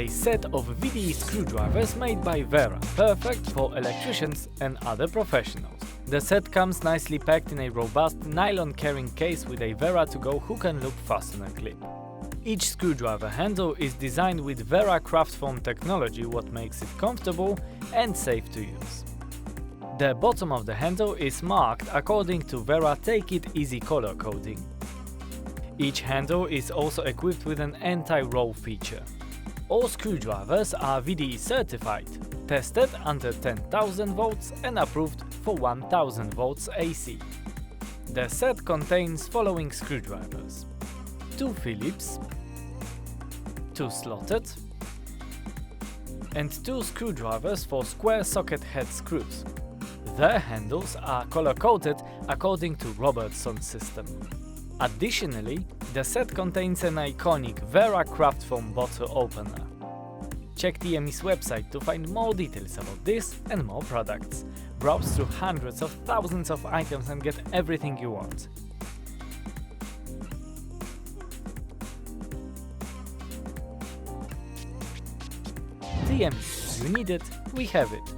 a set of VDE screwdrivers made by Wera, perfect for electricians and other professionals. The set comes nicely packed in a robust nylon carrying case with a Wera to-go hook and loop fastener clip. Each screwdriver handle is designed with Wera Kraftform technology, what makes it comfortable and safe to use. The bottom of the handle is marked according to Wera Take It Easy color coding. Each handle is also equipped with an anti-roll feature. All screwdrivers are VDE certified, tested under 10,000 volts and approved for 1000 volts AC. The set contains following screwdrivers: 2 Phillips, 2 slotted, and 2 screwdrivers for square socket head screws. Their handles are color-coded according to Robertson's system. Additionally, the set contains an iconic Wera Kraftform bottle opener. Check TME's website to find more details about this and more products. Browse through hundreds of thousands of items and get everything you want. TME, you need it, we have it.